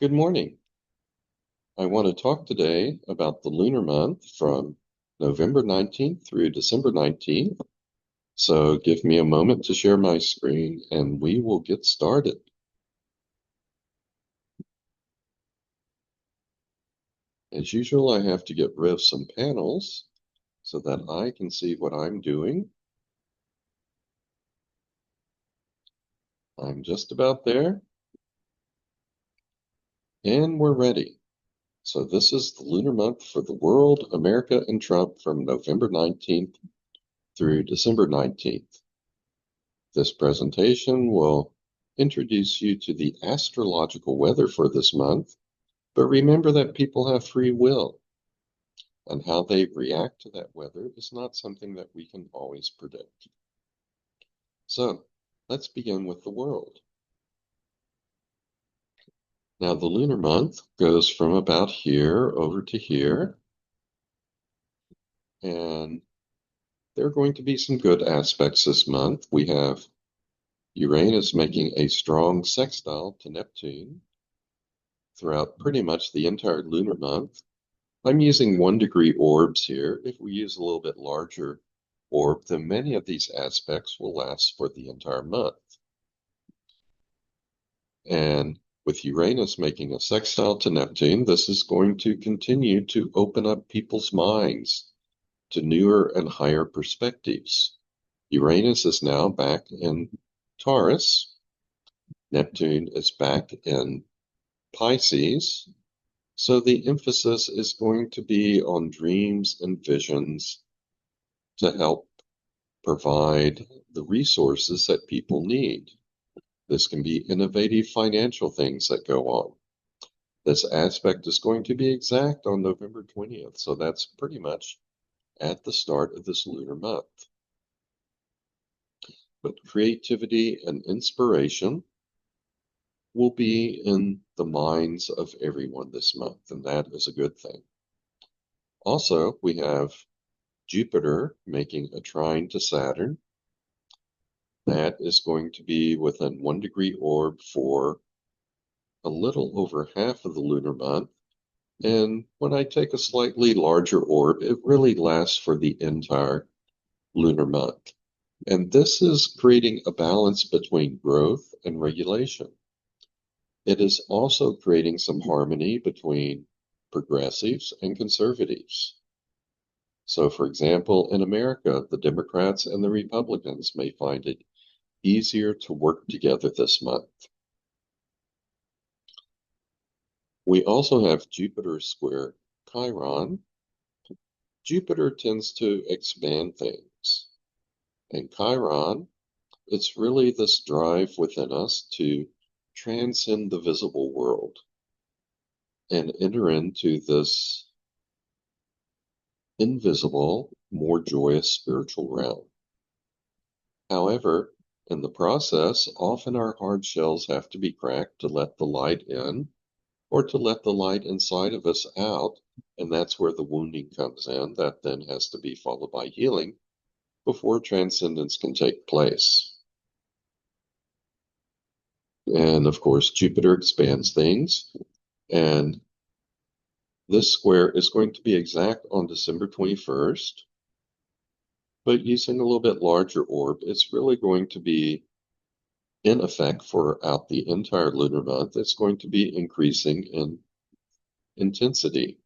Good morning. I want to talk today about the lunar month from November 19th through December 19th. So give me a moment to share my screen and we will get started. As usual, I have to get rid of some panels so that I can see what I'm doing. I'm just about there and we're ready. So this is the lunar month for the world, America, and Trump from November 19th through December 19th. This presentation will introduce you to the astrological weather for this month, but remember that people have free will, and how they react to that weather is not something that we can always predict. So let's begin with the world. Now, the lunar month goes from about here over to here, and there are going to be some good aspects this month. We have Uranus making a strong sextile to Neptune throughout pretty much the entire lunar month. I'm using 1-degree orbs here. If we use a little bit larger orb, then many of these aspects will last for the entire month. And with Uranus making a sextile to Neptune, this is going to continue to open up people's minds to newer and higher perspectives. Uranus is now back in Taurus. Neptune is back in Pisces. So the emphasis is going to be on dreams and visions to help provide the resources that people need. This can be innovative financial things that go on. This aspect is going to be exact on November 20th, so that's pretty much at the start of this lunar month. But creativity and inspiration will be in the minds of everyone this month, and that is a good thing. Also, we have Jupiter making a trine to Saturn. That is going to be within 1-degree orb for a little over half of the lunar month. And when I take a slightly larger orb, it really lasts for the entire lunar month. And this is creating a balance between growth and regulation. It is also creating some harmony between progressives and conservatives. So, for example, in America, the Democrats and the Republicans may find it easier to work together this month. We also have Jupiter square Chiron. Jupiter tends to expand things. And Chiron, it's really this drive within us to transcend the visible world and enter into this invisible, more joyous spiritual realm. However, in the process, often our hard shells have to be cracked to let the light in or to let the light inside of us out. And that's where the wounding comes in. That then has to be followed by healing before transcendence can take place. And of course, Jupiter expands things. And this square is going to be exact on December 21st. But using a little bit larger orb, it's really going to be in effect for out the entire lunar month. It's going to be increasing in intensity.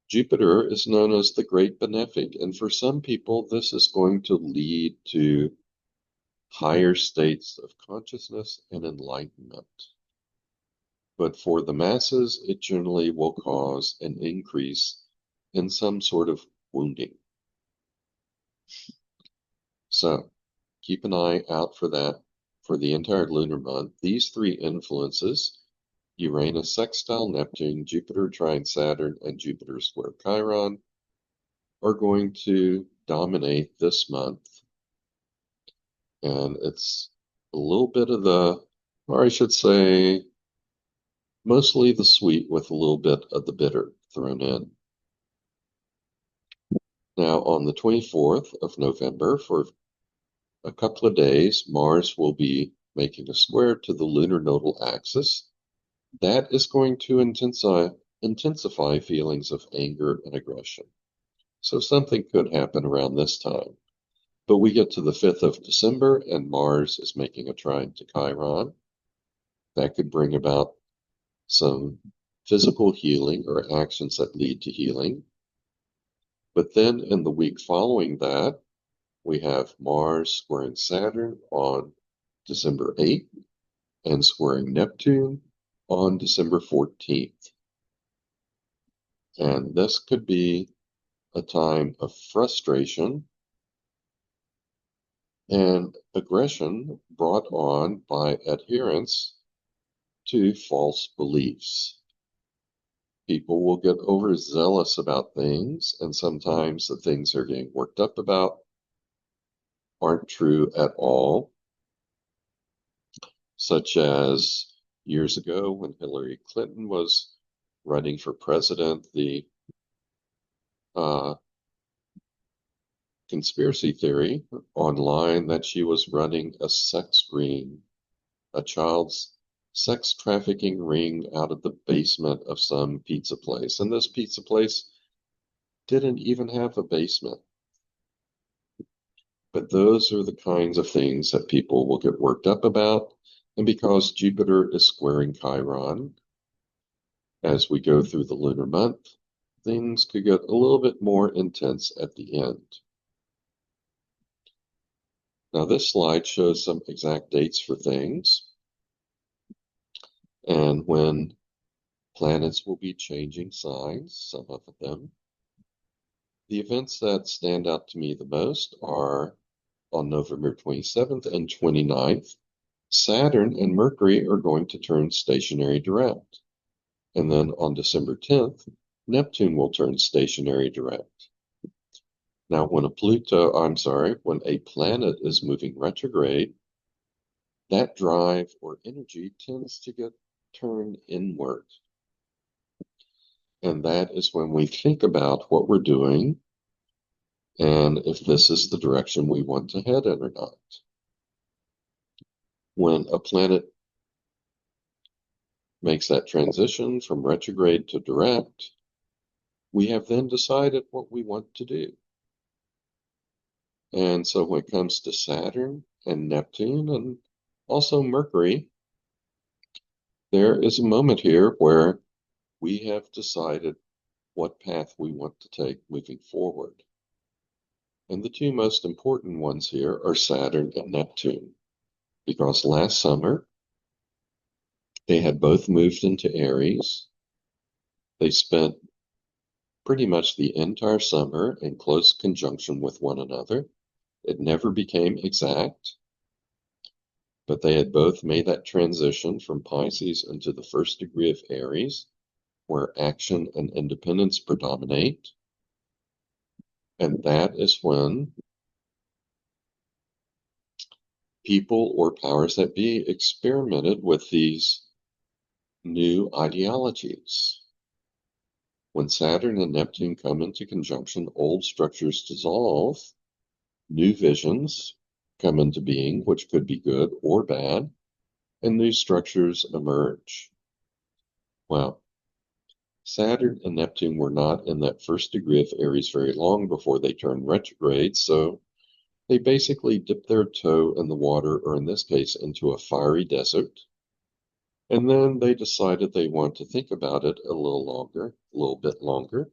Jupiter is known as the Great Benefic, and for some people, this is going to lead to higher states of consciousness and enlightenment. But for the masses, it generally will cause an increase in some sort of wounding. So keep an eye out for that for the entire lunar month. These three influences, Uranus sextile Neptune, Jupiter trine Saturn, and Jupiter square Chiron, are going to dominate this month. And it's a little bit of the, or I should say, mostly the sweet with a little bit of the bitter thrown in. Now, on the 24th of November, for a couple of days, Mars will be making a square to the lunar nodal axis. that is going to intensify feelings of anger and aggression. So something could happen around this time. But we get to the 5th of December, and Mars is making a trine to Chiron. That could bring about some physical healing or actions that lead to healing. But then in the week following that, we have Mars squaring Saturn on December 8th and squaring Neptune on December 14th. And this could be a time of frustration and aggression brought on by adherence to false beliefs. People will get overzealous about things, and sometimes the things they're getting worked up about aren't true at all, such as years ago when Hillary Clinton was running for president, the uh, conspiracy theory online that she was running a sex ring, a child's sex trafficking ring out of the basement of some pizza place. And this pizza place didn't even have a basement. But those are the kinds of things that people will get worked up about. And because Jupiter is squaring Chiron as we go through the lunar month, things could get a little bit more intense at the end. Now, this slide shows some exact dates for things and when planets will be changing signs, some of them. The events that stand out to me the most are on November 27th and 29th, Saturn and Mercury are going to turn stationary direct. And then on December 10th, Neptune will turn stationary direct. Now, when a planet is moving retrograde, that drive or energy tends to get turned inward. And that is when we think about what we're doing and if this is the direction we want to head in or not. When a planet makes that transition from retrograde to direct, we have then decided what we want to do. And so when it comes to Saturn and Neptune and also Mercury, there is a moment here where we have decided what path we want to take moving forward. And the two most important ones here are Saturn and Neptune, because last summer they had both moved into Aries. They spent pretty much the entire summer in close conjunction with one another. It never became exact, but they had both made that transition from Pisces into the first degree of Aries, where action and independence predominate. And that is when people or powers that be experimented with these new ideologies. When Saturn and Neptune come into conjunction, old structures dissolve, new visions come into being, which could be good or bad, and new structures emerge. Well, Saturn and Neptune were not in that first degree of Aries very long before they turned retrograde, so they basically dipped their toe in the water, or in this case, into a fiery desert. And then they decided they want to think about it a little bit longer.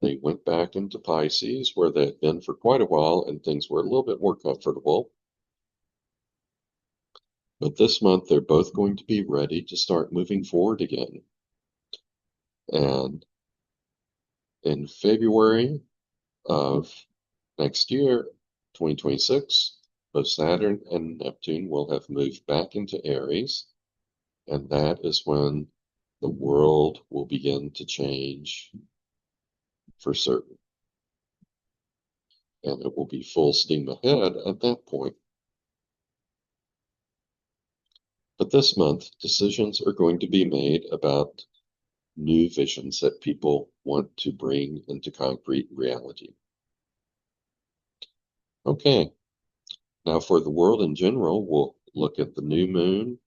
They went back into Pisces, where they had been for quite a while, and things were a little bit more comfortable. But this month, they're both going to be ready to start moving forward again. And in February of next year, 2026, both Saturn and Neptune will have moved back into Aries, and that is when the world will begin to change for certain. And it will be full steam ahead at that point. But this month, decisions are going to be made about new visions that people want to bring into concrete reality. Okay, now for the world in general, we'll look at the new moon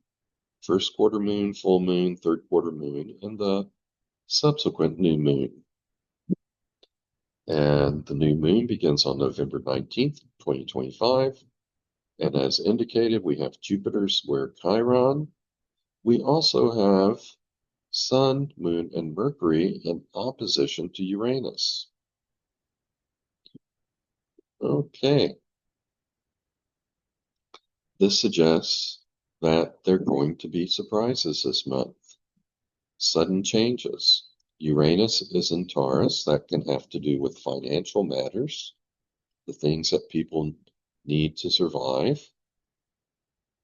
first quarter moon, full moon, third quarter moon, and the subsequent new moon. And the new moon begins on November 19th, 2025. And as indicated, we have Jupiter square Chiron. We also have Sun, Moon, and Mercury in opposition to Uranus. Okay. This suggests that there are going to be surprises this month. Sudden changes. Uranus is in Taurus. That can have to do with financial matters, the things that people need to survive.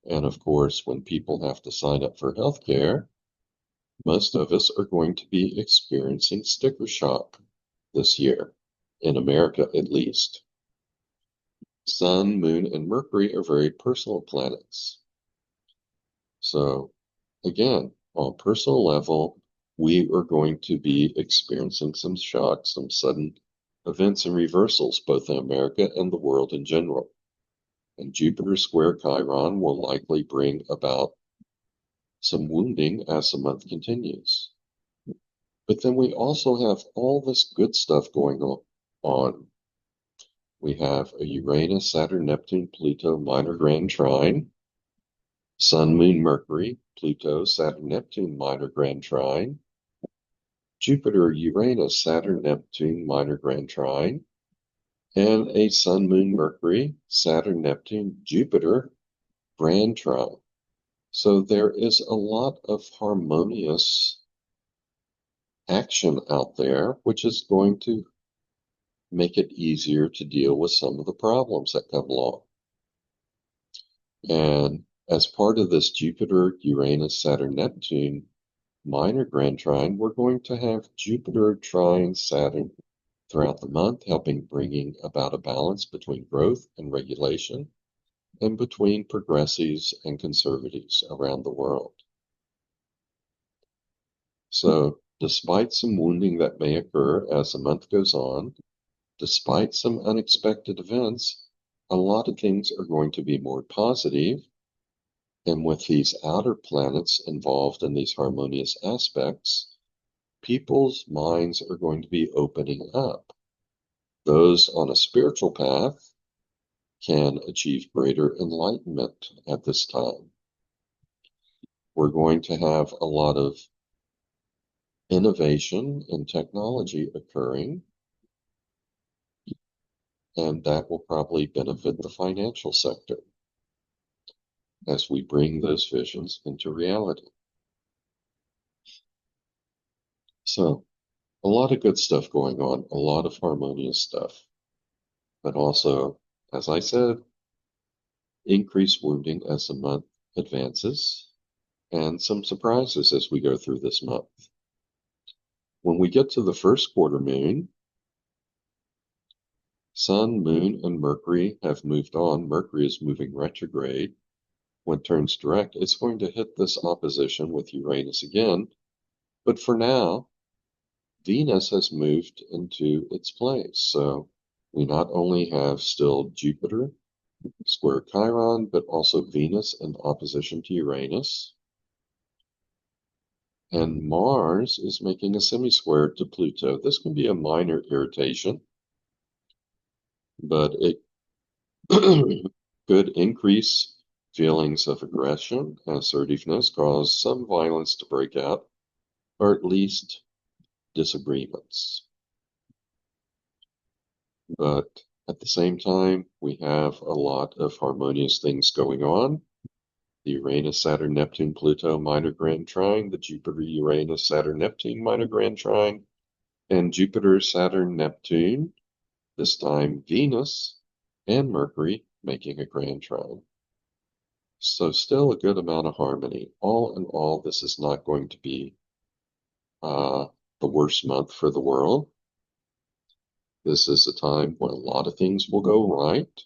And of course, when people have to sign up for healthcare, most of us are going to be experiencing sticker shock this year, in America at least. Sun, Moon, and Mercury are very personal planets. So again, on a personal level, we are going to be experiencing some shocks, some sudden events and reversals, both in America and the world in general. And Jupiter square Chiron will likely bring about some wounding as the month continues. But then we also have all this good stuff going on. We have a Uranus, Saturn, Neptune, Pluto minor grand trine, Sun, Moon, Mercury, Pluto, Saturn, Neptune minor grand trine, Jupiter, Uranus, Saturn, Neptune minor grand trine, and a Sun, Moon, Mercury, Saturn, Neptune, Jupiter grand trine. So there is a lot of harmonious action out there, which is going to make it easier to deal with some of the problems that come along. And as part of this Jupiter, Uranus, Saturn, Neptune minor grand trine, we're going to have Jupiter trine Saturn throughout the month, helping bringing about a balance between growth and regulation, and between progressives and conservatives around the world. So, despite some wounding that may occur as the month goes on, despite some unexpected events, a lot of things are going to be more positive. And with these outer planets involved in these harmonious aspects, people's minds are going to be opening up. Those on a spiritual path can achieve greater enlightenment at this time. We're going to have a lot of innovation and technology occurring, and that will probably benefit the financial sector as we bring those visions into reality. So, a lot of good stuff going on, a lot of harmonious stuff, but also, as I said, increased wounding as the month advances, and some surprises as we go through this month. When we get to the first quarter moon, Sun, Moon, and Mercury have moved on. Mercury is moving retrograde. When it turns direct, it's going to hit this opposition with Uranus again. But for now, Venus has moved into its place. So we not only have still Jupiter square Chiron, but also Venus in opposition to Uranus. And Mars is making a semi-square to Pluto. This can be a minor irritation, but it could increase feelings of aggression, assertiveness, cause some violence to break out, or at least disagreements. But at the same time, we have a lot of harmonious things going on. The Uranus, Saturn, Neptune, Pluto minor grand trine, the Jupiter, Uranus, Saturn, Neptune minor grand trine, and Jupiter, Saturn, Neptune, this time Venus and Mercury making a grand trine. So still a good amount of harmony. All in all, this is not going to be the worst month for the world. This is a time when a lot of things will go right,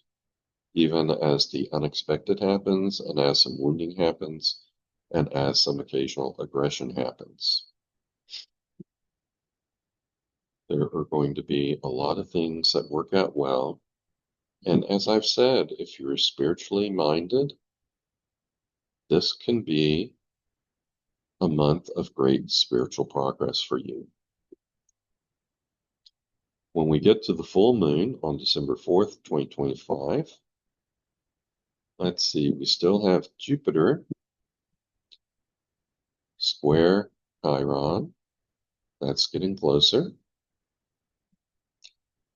even as the unexpected happens, and as some wounding happens, and as some occasional aggression happens. There are going to be a lot of things that work out well. And as I've said, if you're spiritually minded, this can be a month of great spiritual progress for you. When we get to the full moon on December 4th, 2025, let's see, we still have Jupiter square Chiron. That's getting closer.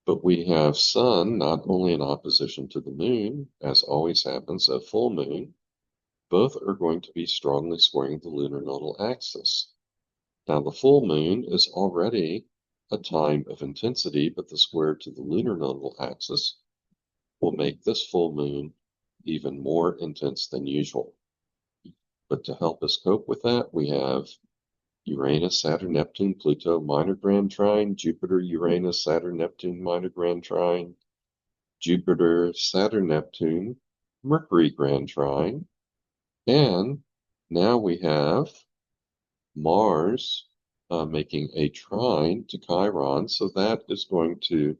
But we have Sun not only in opposition to the moon, as always happens at full moon, both are going to be strongly squaring the lunar nodal axis. Now, the full moon is already a time of intensity, but the square to the lunar nodal axis will make this full moon even more intense than usual. But to help us cope with that, we have Uranus, Saturn, Neptune, Pluto, minor grand trine, Jupiter, Uranus, Saturn, Neptune, minor grand trine, Jupiter, Saturn, Neptune, Mercury grand trine, and now we have Mars making a trine to Chiron, so that is going to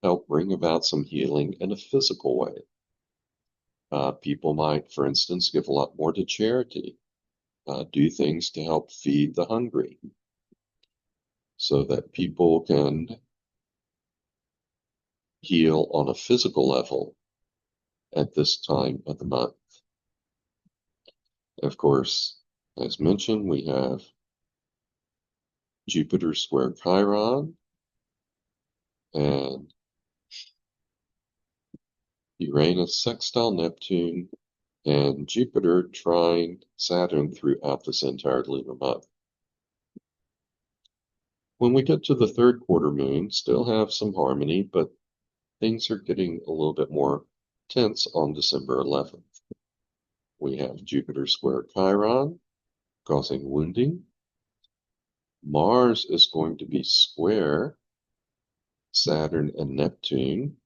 help bring about some healing in a physical way. People might, for instance, give a lot more to charity, do things to help feed the hungry, so that people can heal on a physical level at this time of the month. Of course, as mentioned, we have Jupiter square Chiron and Uranus sextile Neptune and Jupiter trine Saturn throughout this entire lunar month. When we get to the third quarter moon, still have some harmony, but things are getting a little bit more tense on December 11th. We have Jupiter square Chiron causing wounding. Mars is going to be square Saturn and Neptune,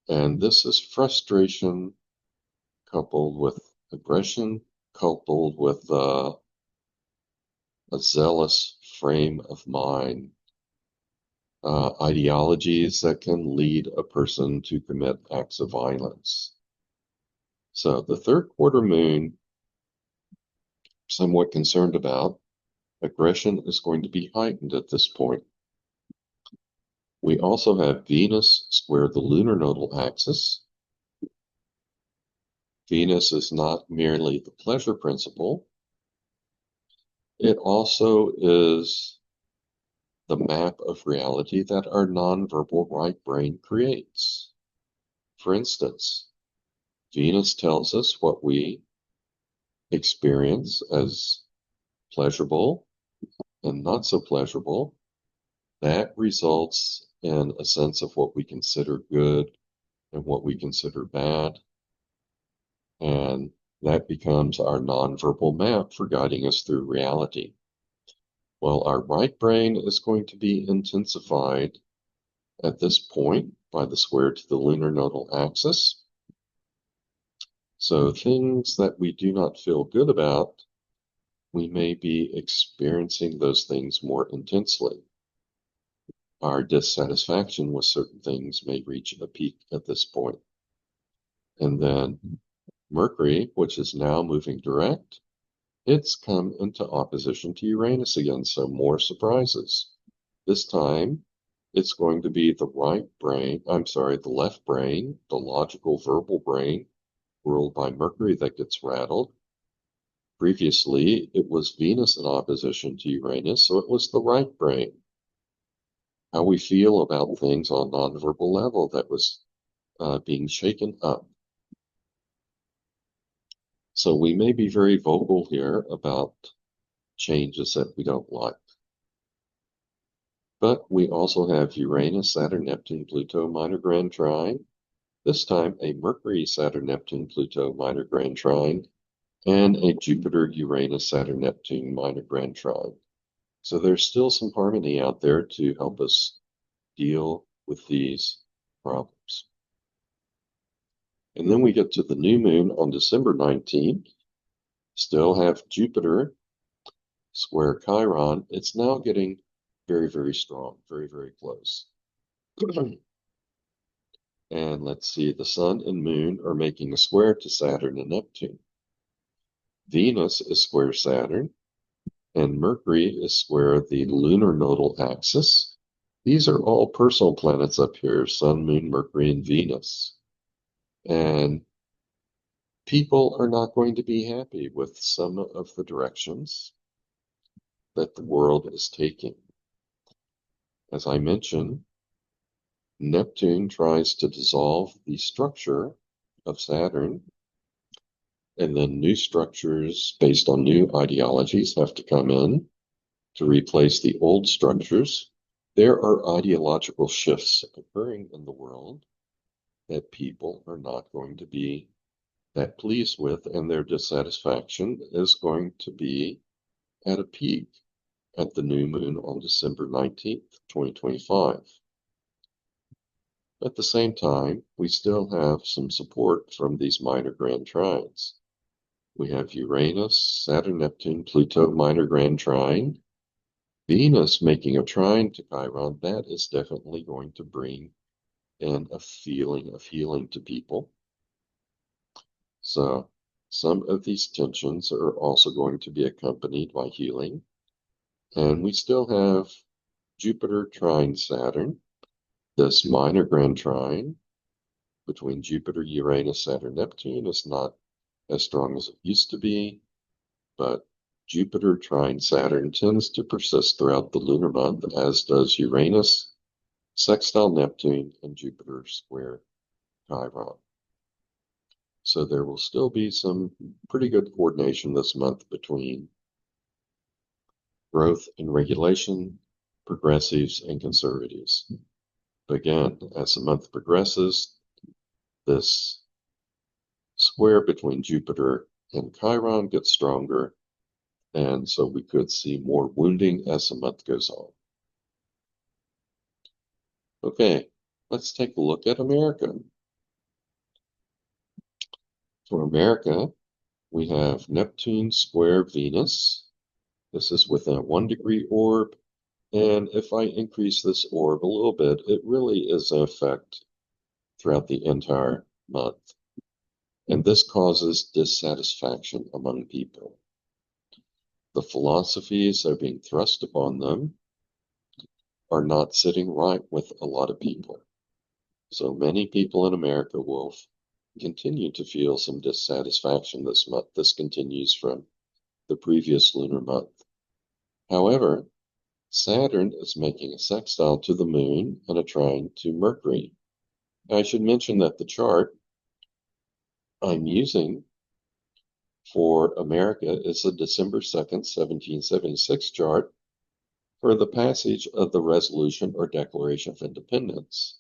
and this is frustration coupled with aggression, coupled with a zealous frame of mind, ideologies that can lead a person to commit acts of violence. So the third quarter moon, somewhat concerned about, aggression is going to be heightened at this point. We also have Venus square the lunar nodal axis. Venus is not merely the pleasure principle, it also is the map of reality that our nonverbal right brain creates. For instance, Venus tells us what we experience as pleasurable and not so pleasurable. That results in a sense of what we consider good and what we consider bad. And that becomes our nonverbal map for guiding us through reality. Well, our right brain is going to be intensified at this point by the square to the lunar nodal axis. So things that we do not feel good about, we may be experiencing those things more intensely. Our dissatisfaction with certain things may reach a peak at this point. And then Mercury, which is now moving direct, it's come into opposition to Uranus again, so more surprises. This time, it's going to be the left brain, the logical verbal brain, ruled by Mercury that gets rattled. Previously, it was Venus in opposition to Uranus, so it was the right brain. How we feel about things on a nonverbal level that was being shaken up. So we may be very vocal here about changes that we don't like. But we also have Uranus, Saturn, Neptune, Pluto, minor grand trine. This time a Mercury, Saturn, Neptune, Pluto, minor grand trine, and a Jupiter, Uranus, Saturn, Neptune, minor grand trine. So there's still some harmony out there to help us deal with these problems. And then we get to the new moon on December 19th. Still have Jupiter square Chiron. It's now getting very, very strong, very, very close. And let's see, the sun and moon are making a square to Saturn and Neptune. Venus is square Saturn. and Mercury is square the lunar nodal axis. These are all personal planets up here, Sun, Moon, Mercury, and Venus. And people are not going to be happy with some of the directions that the world is taking. As I mentioned, Neptune tries to dissolve the structure of Saturn, and then new structures based on new ideologies have to come in to replace the old structures. There are ideological shifts occurring in the world that people are not going to be that pleased with, and their dissatisfaction is going to be at a peak at the new moon on December 19th, 2025. At the same time, we still have some support from these minor grand trines. We have Uranus, Saturn, Neptune, Pluto, minor grand trine. Venus making a trine to Chiron. That is definitely going to bring in a feeling of healing to people. So some of these tensions are also going to be accompanied by healing. And we still have Jupiter trine Saturn, this minor grand trine between Jupiter, Uranus, Saturn, Neptune is not as strong as it used to be, but Jupiter trine Saturn tends to persist throughout the lunar month, as does Uranus, sextile Neptune, and Jupiter square Chiron. So there will still be some pretty good coordination this month between growth and regulation, progressives and conservatives. But again, as the month progresses, this square between Jupiter and Chiron gets stronger, and so we could see more wounding as the month goes on. Okay, let's take a look at America. For America, we have Neptune square Venus. This is within a 1-degree orb, and if I increase this orb a little bit, it really is an effect throughout the entire month. And this causes dissatisfaction among people. The philosophies that are being thrust upon them are not sitting right with a lot of people. So many people in America will continue to feel some dissatisfaction this month. This continues from the previous lunar month. However, Saturn is making a sextile to the moon and a trine to Mercury. I should mention that the chart I'm using for America is a December 2nd, 1776 chart for the passage of the Resolution or Declaration of Independence.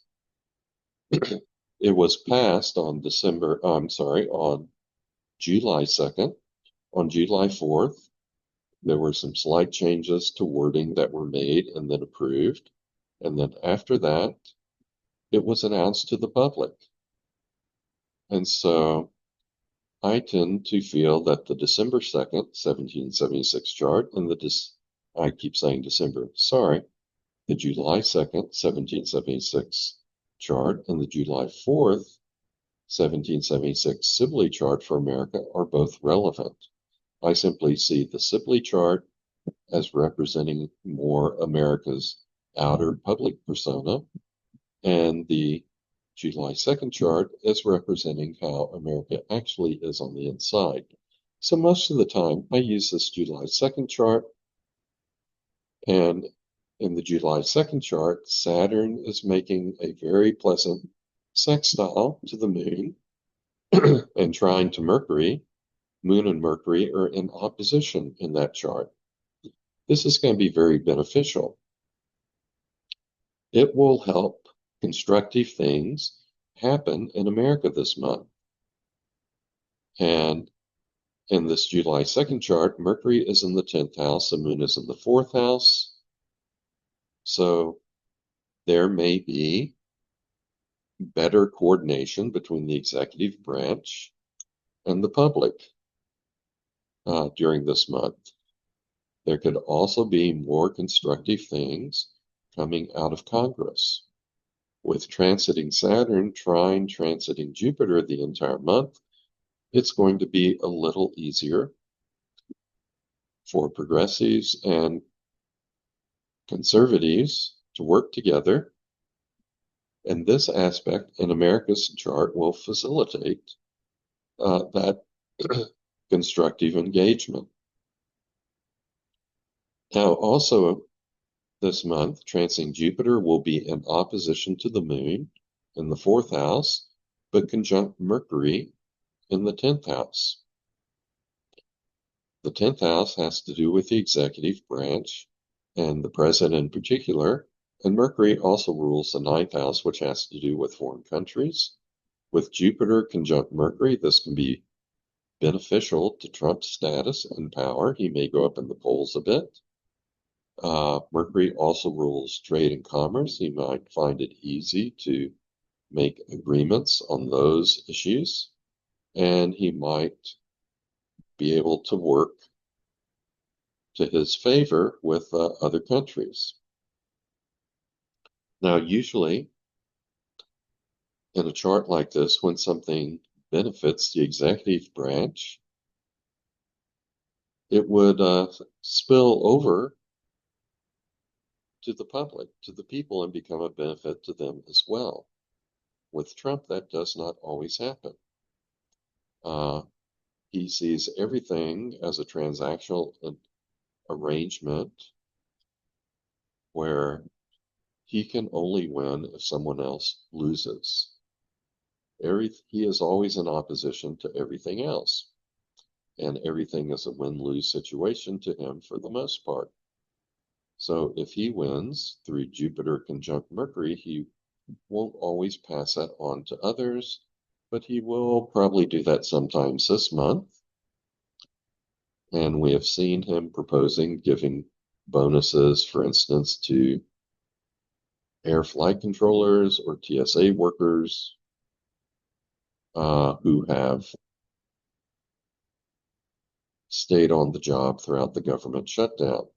It was passed on on July 2nd. On July 4th, there were some slight changes to wording that were made and then approved. And then after that, it was announced to the public. And so I tend to feel that the December 2nd, 1776 chart and I keep saying December, sorry, the July 2nd, 1776 chart and the July 4th, 1776 Sibley chart for America are both relevant. I simply see the Sibley chart as representing more America's outer public persona, and the July 2nd chart as representing how America actually is on the inside. So most of the time, I use this July 2nd chart, and in the July 2nd chart, Saturn is making a very pleasant sextile to the moon and trine to Mercury. Moon and Mercury are in opposition in that chart. This is going to be very beneficial. It will help constructive things happen in America this month. And in this July 2nd chart, Mercury is in the 10th house, the moon is in the 4th house. So there may be better coordination between the executive branch and the public during this month. There could also be more constructive things coming out of Congress. With transiting Saturn, trine transiting Jupiter the entire month, it's going to be a little easier for progressives and conservatives to work together, and this aspect in America's chart will facilitate that constructive engagement. Now, also this month, transing Jupiter will be in opposition to the Moon in the fourth house, but conjunct Mercury in the 10th house. The 10th house has to do with the executive branch and the president in particular, and Mercury also rules the 9th house, which has to do with foreign countries. With Jupiter conjunct Mercury, this can be beneficial to Trump's status and power. He may go up in the polls a bit. Mercury also rules trade and commerce. He might find it easy to make agreements on those issues, and he might be able to work to his favor with other countries. Now, usually in a chart like this, when something benefits the executive branch, it would spill over to the public, to the people, and become a benefit to them as well. With Trump, that does not always happen. He sees everything as a transactional arrangement where he can only win if someone else loses. He is always in opposition to everything else, and everything is a win-lose situation to him for the most part. So if he wins through Jupiter conjunct Mercury, he won't always pass that on to others, but he will probably do that sometimes this month. And we have seen him proposing giving bonuses, for instance, to air flight controllers or TSA workers who have stayed on the job throughout the government shutdown.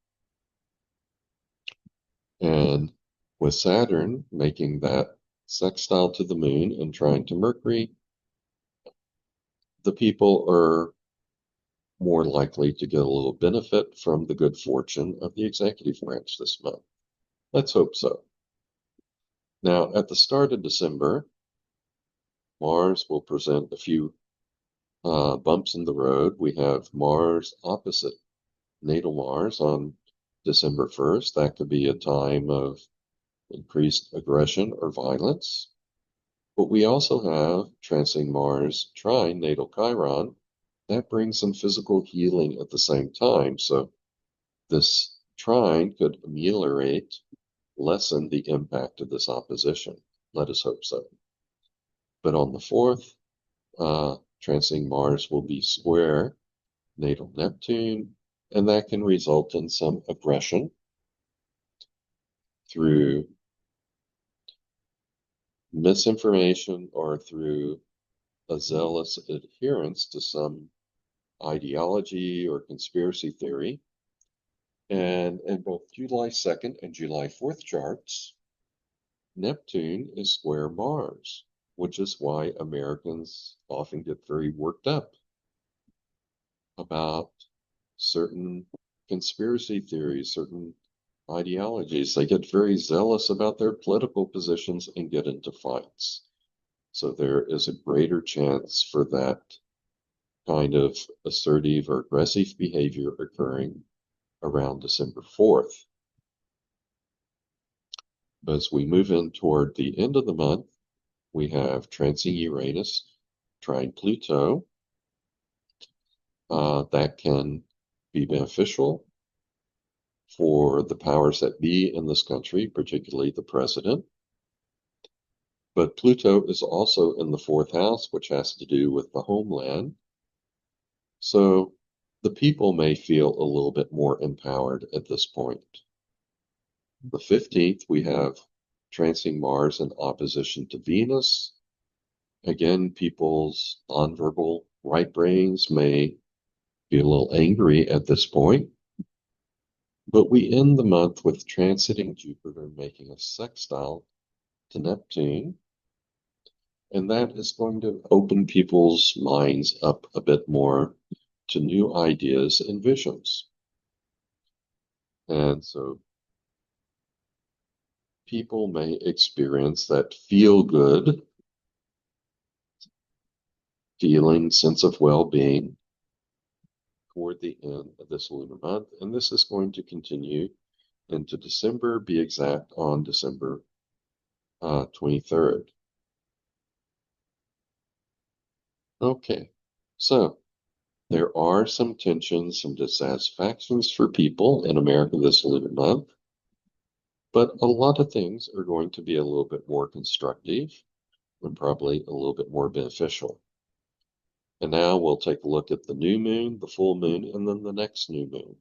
And with Saturn making that sextile to the moon and trine to Mercury, the people are more likely to get a little benefit from the good fortune of the executive branch this month. Let's hope so. Now, at the start of December, Mars will present a few bumps in the road. We have Mars opposite natal Mars on December 1st. That could be a time of increased aggression or violence. But we also have transing Mars trine natal Chiron. That brings some physical healing at the same time. So this trine could ameliorate, lessen the impact of this opposition. Let us hope so. But on the 4th, transing Mars will be square natal Neptune, and that can result in some aggression through misinformation or through a zealous adherence to some ideology or conspiracy theory. And in both July 2nd and July 4th charts, Neptune is square Mars, which is why Americans often get very worked up about certain conspiracy theories, certain ideologies. They get very zealous about their political positions and get into fights. So there is a greater chance for that kind of assertive or aggressive behavior occurring around December 4th. But as we move in toward the end of the month, we have transing Uranus trine Pluto. That can be beneficial for the powers that be in this country, particularly the president. But Pluto is also in the fourth house, which has to do with the homeland. So the people may feel a little bit more empowered at this point. The 15th, we have transing Mars in opposition to Venus. Again, people's nonverbal right brains may be a little angry at this point. But we end the month with transiting Jupiter making a sextile to Neptune. And that is going to open people's minds up a bit more to new ideas and visions. And so people may experience that feel good feeling, sense of well-being toward the end of this lunar month. And this is going to continue into December, be exact, on December 23rd. Okay, so there are some tensions, some dissatisfactions for people in America this lunar month, but a lot of things are going to be a little bit more constructive and probably a little bit more beneficial. And now we'll take a look at the new moon, the full moon, and then the next new moon.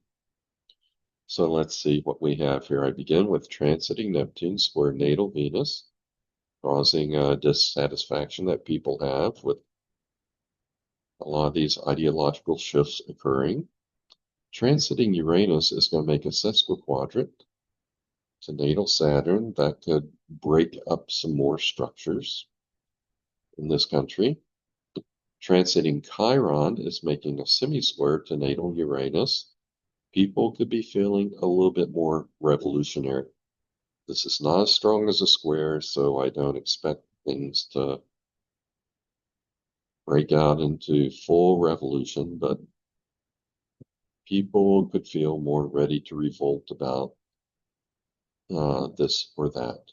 So let's see what we have here. I begin with transiting Neptune square natal Venus, causing dissatisfaction that people have with a lot of these ideological shifts occurring. Transiting Uranus is going to make a sesquiquadrant to natal Saturn that could break up some more structures in this country. Transiting Chiron is making a semi-square to natal Uranus. People could be feeling a little bit more revolutionary. This is not as strong as a square, so I don't expect things to break out into full revolution, but people could feel more ready to revolt about this or that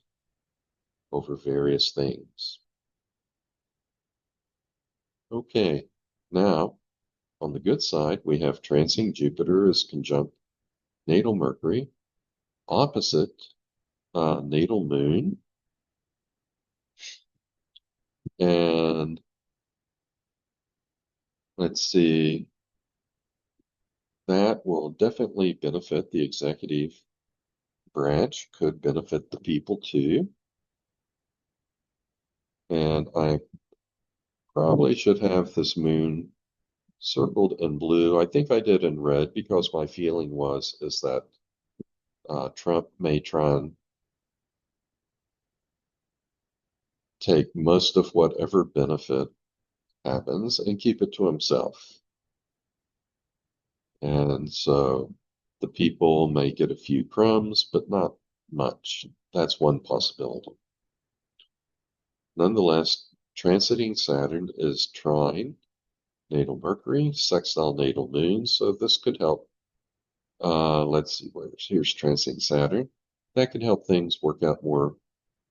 over various things. Okay, now on the good side, we have transiting Jupiter is conjunct natal Mercury, opposite natal Moon, and let's see, that will definitely benefit the executive branch, could benefit the people too. And I probably should have this moon circled in blue. I think I did in red because my feeling is that Trump may try and take most of whatever benefit happens and keep it to himself. And so the people may get a few crumbs, but not much. That's one possibility. Nonetheless, transiting Saturn is trine natal Mercury, sextile natal Moon, so this could help. Let's see, here's transiting Saturn. That could help things work out more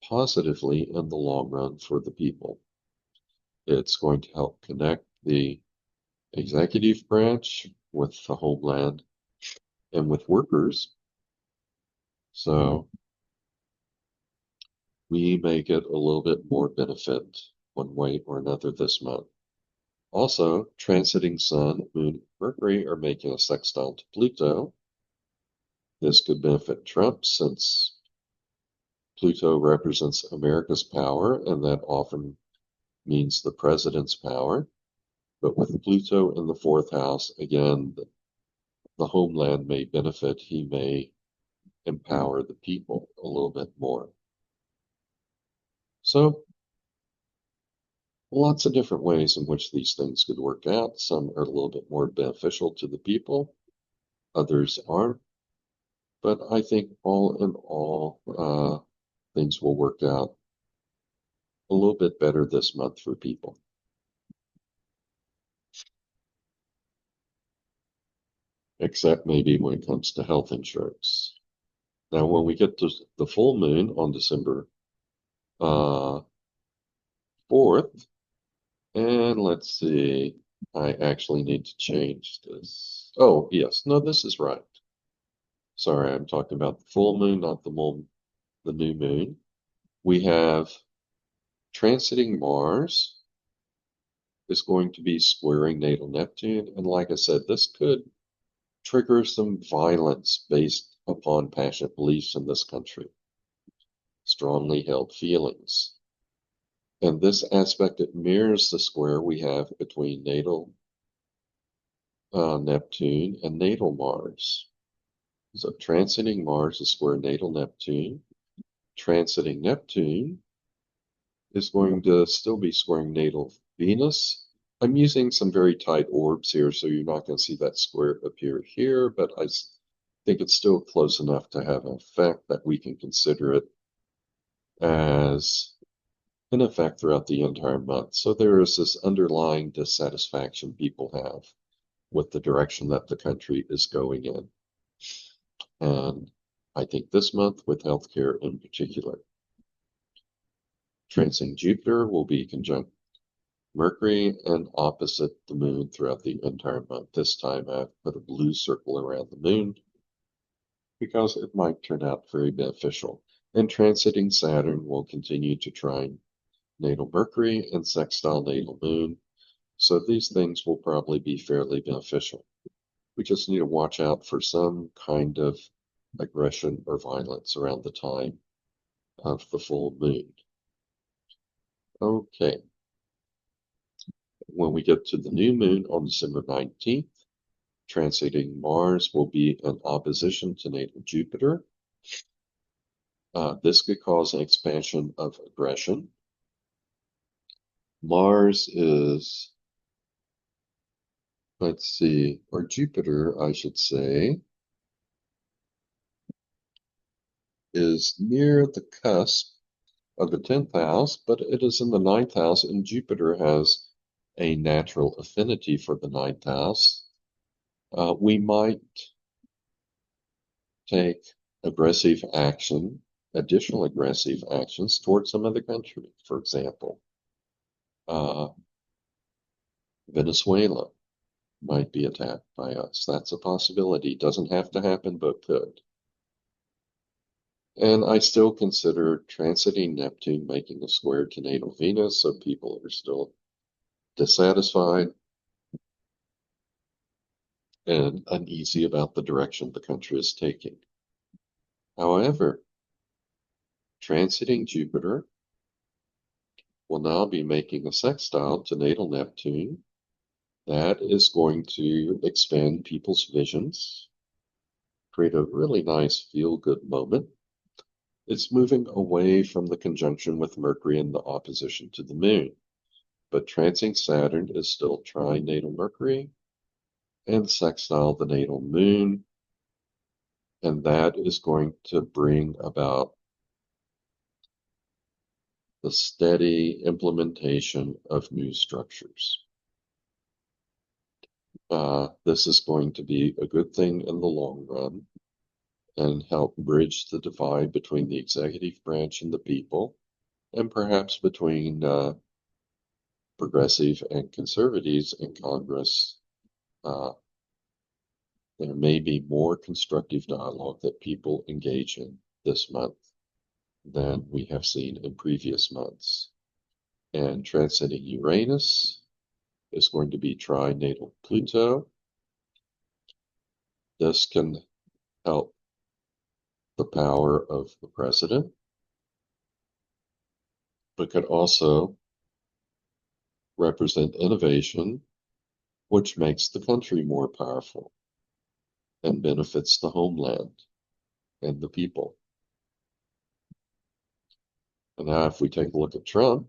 positively in the long run for the people. It's going to help connect the executive branch with the homeland and with workers. So we may get a little bit more benefit one way or another this month. Also, transiting Sun, Moon, Mercury are making a sextile to Pluto. This could benefit Trump since Pluto represents America's power, and that often means the president's power. But with Pluto in the fourth house, again, the homeland may benefit. He may empower the people a little bit more. So lots of different ways in which these things could work out. Some are a little bit more beneficial to the people, others aren't. But I think all in all, things will work out a little bit better this month for people. Except maybe when it comes to health insurance. Now, when we get to the full moon on December 4th, and let's see, I actually need to change this. Oh, yes, no, this is right. Sorry, I'm talking about the full moon, not the new moon. We have transiting Mars is going to be squaring natal Neptune. And like I said, this could trigger some violence based upon passionate beliefs in this country, strongly held feelings. And this aspect, it mirrors the square we have between natal Neptune and natal Mars. So transiting Mars is square natal Neptune. Transiting Neptune is going to still be squaring natal Venus. I'm using some very tight orbs here, so you're not going to see that square appear here, but think it's still close enough to have an effect that we can consider it as in effect throughout the entire month. So there is this underlying dissatisfaction people have with the direction that the country is going in. And I think this month with healthcare in particular. Transcend Jupiter will be conjunct Mercury and opposite the moon throughout the entire month. This time I've put a blue circle around the moon because it might turn out very beneficial. And transiting Saturn will continue to trine natal Mercury and sextile natal moon. So these things will probably be fairly beneficial. We just need to watch out for some kind of aggression or violence around the time of the full moon. Okay. When we get to the new moon on December 19th, transiting Mars will be in opposition to natal Jupiter. This could cause an expansion of aggression. Mars is, let's see, or Jupiter, I should say, is near the cusp of the 10th house, but it is in the 9th house, and Jupiter has a natural affinity for the 9th house. We might take aggressive action, additional aggressive actions towards some other country. For example, Venezuela might be attacked by us. That's a possibility. Doesn't have to happen, but could. And I still consider transiting Neptune making a square to natal Venus, so people are still dissatisfied and uneasy about the direction the country is taking. However, transiting Jupiter will now be making a sextile to natal Neptune. That is going to expand people's visions, create a really nice feel-good moment. It's moving away from the conjunction with Mercury and the opposition to the moon. But transiting Saturn is still trine natal Mercury and sextile the natal moon. And that is going to bring about the steady implementation of new structures. This is going to be a good thing in the long run and help bridge the divide between the executive branch and the people, and perhaps between progressive and conservatives in Congress. There may be more constructive dialogue that people engage in this month than we have seen in previous months. And transcending Uranus is going to be trinatal Pluto. This can help the power of the president, but could also represent innovation, which makes the country more powerful and benefits the homeland and the people. And now if we take a look at Trump,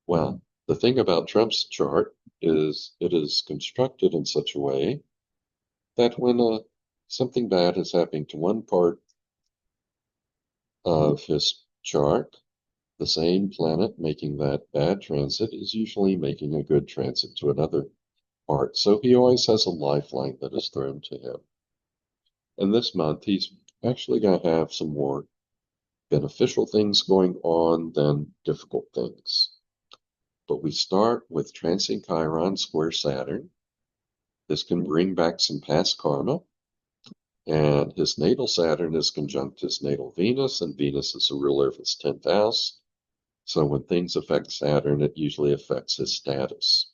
well, the thing about Trump's chart is it is constructed in such a way that when something bad is happening to one part of his chart, the same planet making that bad transit is usually making a good transit to another part. So he always has a lifeline that is thrown to him. And this month, he's actually going to have some more beneficial things going on than difficult things. But we start with transiting Chiron square Saturn. This can bring back some past karma. And his natal Saturn is conjunct his natal Venus, and Venus is a ruler of his 10th house. So when things affect Saturn, it usually affects his status.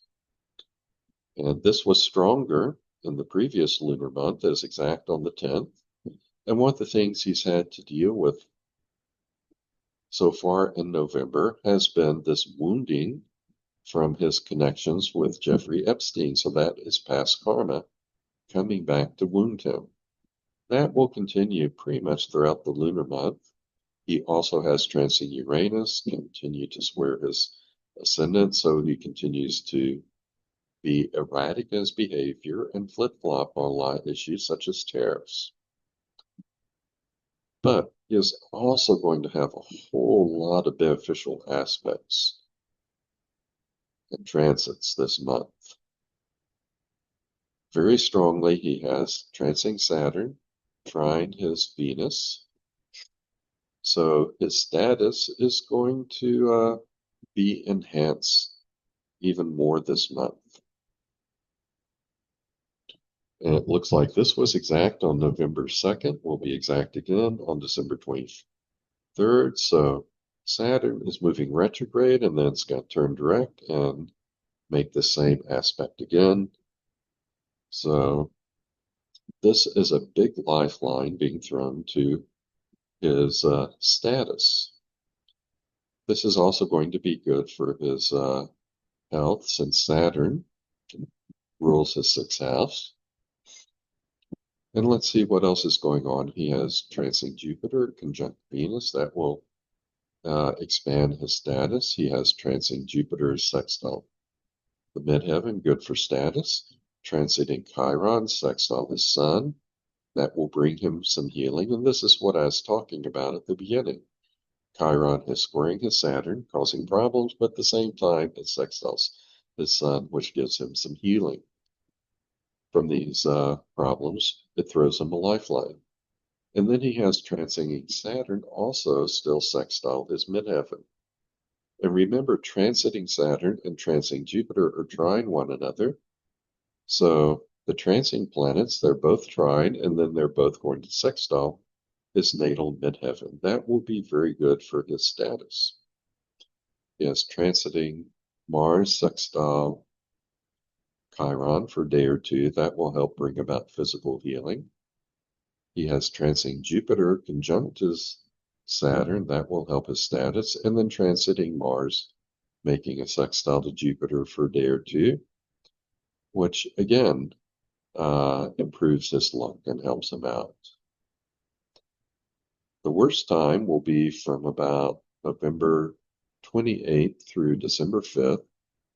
And this was stronger in the previous lunar month as exact on the 10th. And one of the things he's had to deal with so far in November has been this wounding from his connections with Jeffrey Epstein. So that is past karma coming back to wound him. That will continue pretty much throughout the lunar month. He also has transiting Uranus, continue to square his ascendant, so he continues to be erratic in his behavior and flip-flop on a lot of issues such as tariffs. But he is also going to have a whole lot of beneficial aspects and transits this month. Very strongly, he has transing Saturn, trine his Venus. So his status is going to be enhanced even more this month. And it looks like this was exact on November 2nd, will be exact again on December 23rd. So Saturn is moving retrograde and then it's going to turn direct and make the same aspect again. So this is a big lifeline being thrown to his status. This is also going to be good for his health since Saturn rules his sixth house. And let's see what else is going on. He has transing Jupiter conjunct Venus. That will expand his status. He has transing Jupiter sextile the midheaven, good for status. Transiting Chiron, sextile his sun. That will bring him some healing. And this is what I was talking about at the beginning. Chiron is squaring his Saturn, causing problems, but at the same time, it sextiles his sun, which gives him some healing from these problems. It throws him a lifeline. And then he has transiting Saturn also still sextile his midheaven. And remember, transiting Saturn and transiting Jupiter are trine one another. So the transiting planets, they're both trine, and then they're both going to sextile his natal midheaven. That will be very good for his status. He has transiting Mars sextile Chiron for a day or two. That will help bring about physical healing. He has transiting Jupiter conjunct his Saturn. That will help his status. And then transiting Mars, making a sextile to Jupiter for a day or two, which again improves his luck and helps him out. The worst time will be from about November 28th through December 5th,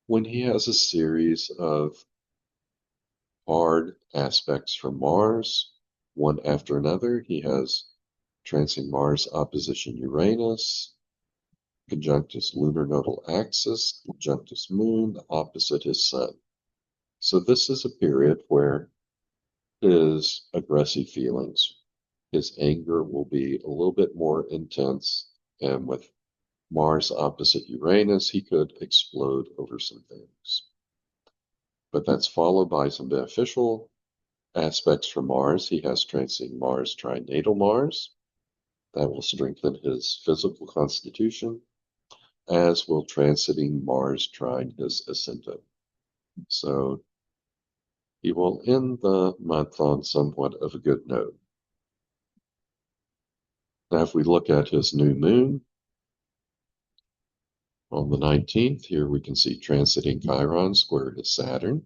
when he has a series of hard aspects from Mars, one after another. He has transiting Mars opposition Uranus, conjunct his lunar nodal axis, conjunct his moon, opposite his sun. So this is a period where his aggressive feelings, his anger will be a little bit more intense, and with Mars opposite Uranus, he could explode over some things. But that's followed by some beneficial aspects from Mars. He has transiting Mars trine natal Mars. That will strengthen his physical constitution, as will transiting Mars trine his ascendant. So he will end the month on somewhat of a good note. Now, if we look at his new moon on the 19th, here we can see transiting Chiron square to Saturn.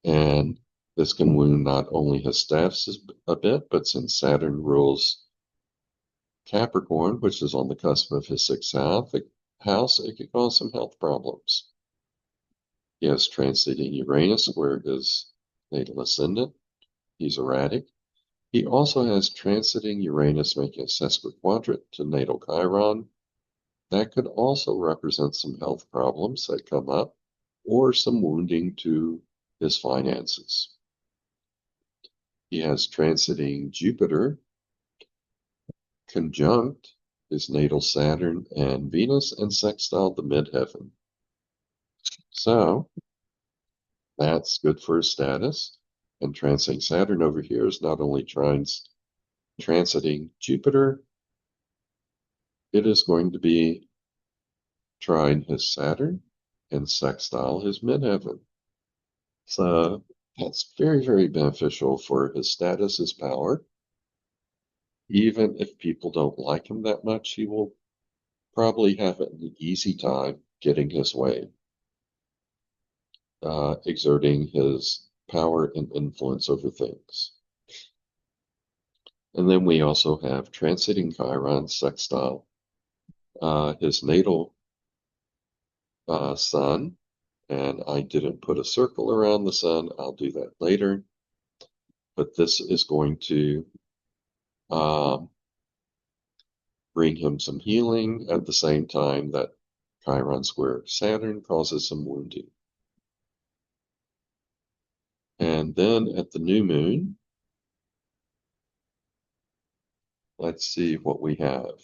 And this can wound not only his status a bit, but since Saturn rules Capricorn, which is on the cusp of his sixth house, it could cause some health problems. He has transiting Uranus square his natal ascendant. He's erratic. He also has transiting Uranus making a sesquiquadrant to natal Chiron. That could also represent some health problems that come up or some wounding to his finances. He has transiting Jupiter conjunct his natal Saturn and Venus and sextile the midheaven. So that's good for his status. And transiting Saturn over here is not only transiting Jupiter, it is going to be trine his Saturn and sextile his midheaven. So that's very, very beneficial for his status, his power. Even if people don't like him that much, he will probably have an easy time getting his way, exerting his power and influence over things. And then we also have transiting Chiron sextile his natal sun And I didn't put a circle around the sun. I'll do that later. But this is going to um, bring him some healing at the same time that Chiron square Saturn causes some wounding. And then at the new moon, let's see what we have.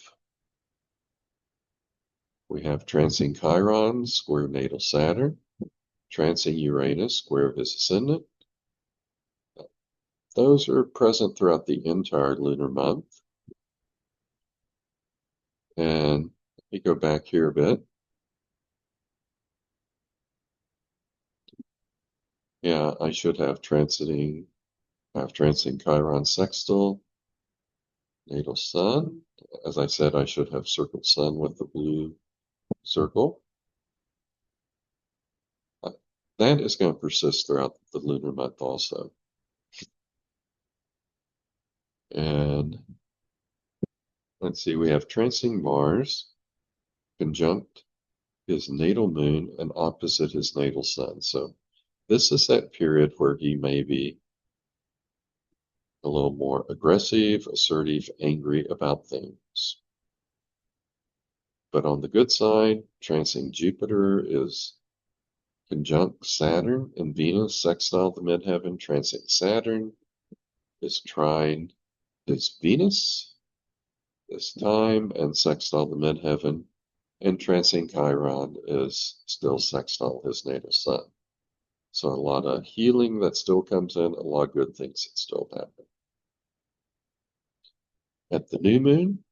We have transing Chiron square natal Saturn, transing Uranus square his ascendant. Those are present throughout the entire lunar month. And let me go back here a bit. Yeah, I should have transiting Chiron sextile natal sun. As I said, I should have circled sun with the blue circle. That is going to persist throughout the lunar month also. And let's see, we have transing Mars conjunct his natal moon and opposite his natal sun. So this is that period where he may be a little more aggressive, assertive, angry about things. But on the good side, transing Jupiter is conjunct Saturn and Venus, sextile the midheaven. Transing Saturn is trine his Venus this time and sextile the midheaven. And transing Chiron is still sextile his natal sun. So a lot of healing that still comes in, a lot of good things that still happen. At the new moon,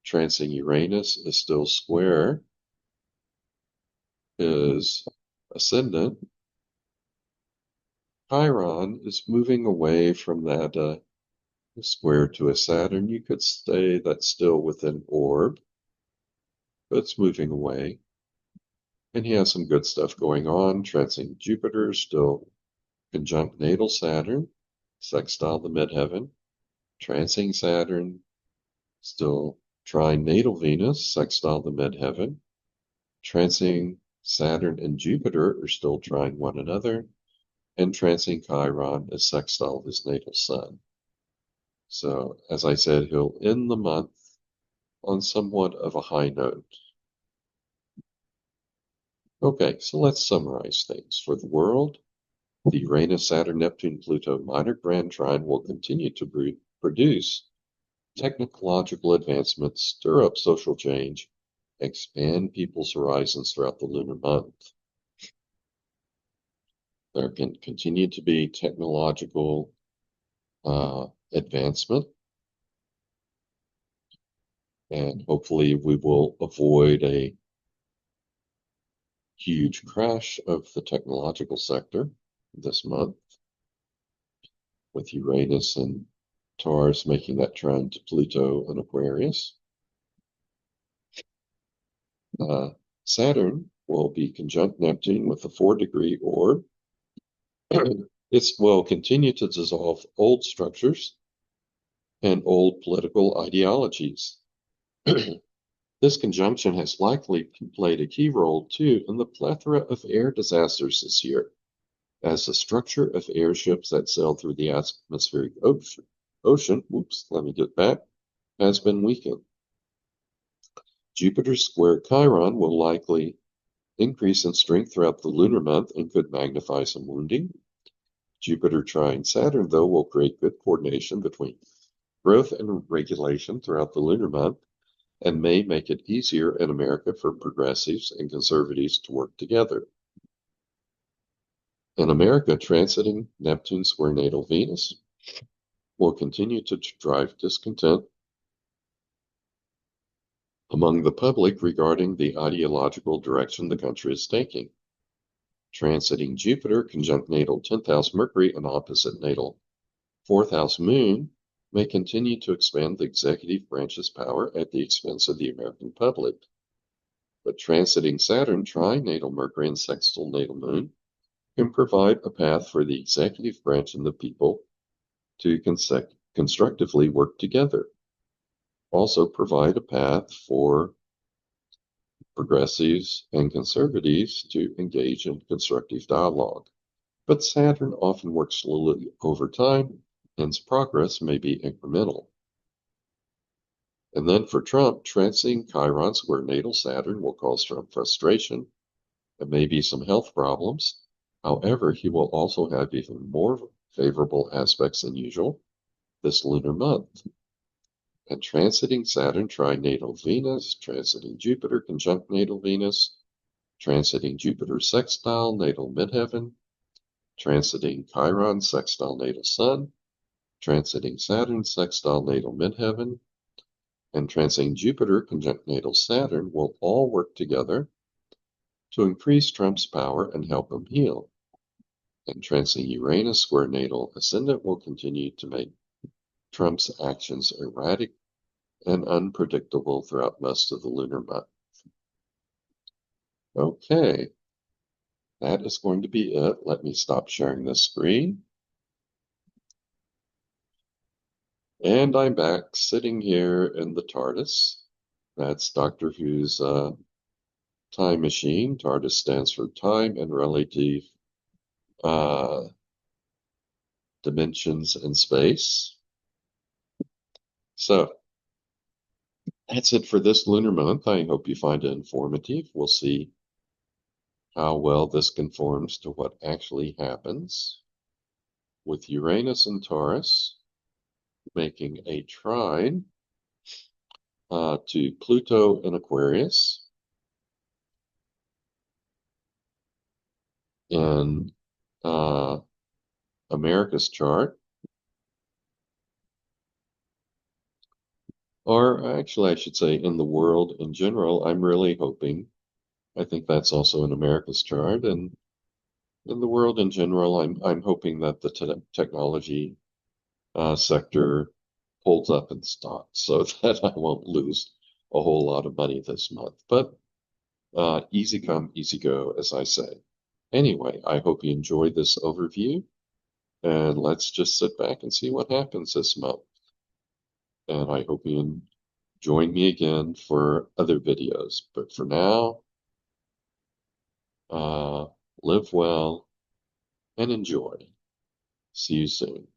transing Uranus is still square his ascendant. Chiron is moving away from that square to a Saturn. You could say that's still within orb, but it's moving away. And he has some good stuff going on. Transing Jupiter, still conjunct natal Saturn, sextile the midheaven. Transing Saturn, still trine natal Venus, sextile the midheaven. Transing Saturn and Jupiter are still trine one another. And transing Chiron is sextile his natal sun. So, as I said, he'll end the month on somewhat of a high note. Okay, so let's summarize things. For the world, the Uranus, Saturn, Neptune, Pluto minor grand trine will continue to produce technological advancements, stir up social change, expand people's horizons throughout the lunar month. There can continue to be technological advancement, and hopefully we will avoid a huge crash of the technological sector this month, with Uranus and Taurus making that trine to Pluto and Aquarius. Saturn will be conjunct Neptune with a 4-degree orb. It will continue to dissolve old structures and old political ideologies. This conjunction has likely played a key role, too, in the plethora of air disasters this year, as the structure of airships that sail through the atmospheric ocean, has been weakened. Jupiter square Chiron will likely increase in strength throughout the lunar month and could magnify some wounding. Jupiter trine Saturn, though, will create good coordination between growth and regulation throughout the lunar month and may make it easier in America for progressives and conservatives to work together. In America, transiting Neptune square natal Venus will continue to drive discontent among the public regarding the ideological direction the country is taking. Transiting Jupiter conjunct natal 10th house Mercury and opposite natal 4th house Moon may continue to expand the executive branch's power at the expense of the American public. But transiting Saturn trine natal Mercury and sextile natal Moon can provide a path for the executive branch and the people to constructively work together. Also provide a path for progressives and conservatives to engage in constructive dialogue. But Saturn often works slowly over time, hence progress may be incremental. And then for Trump, transiting Chiron square natal Saturn will cause Trump frustration and maybe some health problems. However, he will also have even more favorable aspects than usual this lunar month. And transiting Saturn trinatal Venus, transiting Jupiter conjunct natal Venus, transiting Jupiter sextile natal midheaven, transiting Chiron sextile natal Sun, transiting Saturn sextile natal midheaven, and transiting Jupiter conjunct natal Saturn will all work together to increase Trump's power and help him heal. And transiting Uranus square natal ascendant will continue to make Trump's actions erratic and unpredictable throughout most of the lunar month. Okay, that is going to be it. Let me stop sharing this screen. And I'm back sitting here in the TARDIS. That's Doctor Who's time machine. TARDIS stands for time and relative uh, dimensions in space. So that's it for this lunar month. I hope you find it informative. We'll see how well this conforms to what actually happens with Uranus and Taurus making a trine to Pluto in Aquarius in America's chart. Or actually, I should say in the world in general. I'm really hoping, I think that's also in America's chart, and in the world in general, I'm hoping that the technology sector holds up in stock so that I won't lose a whole lot of money this month. But easy come, easy go, as I say. Anyway, I hope you enjoyed this overview, and let's just sit back and see what happens this month. And I hope you join me again for other videos. But for now, uh, live well and enjoy. See you soon.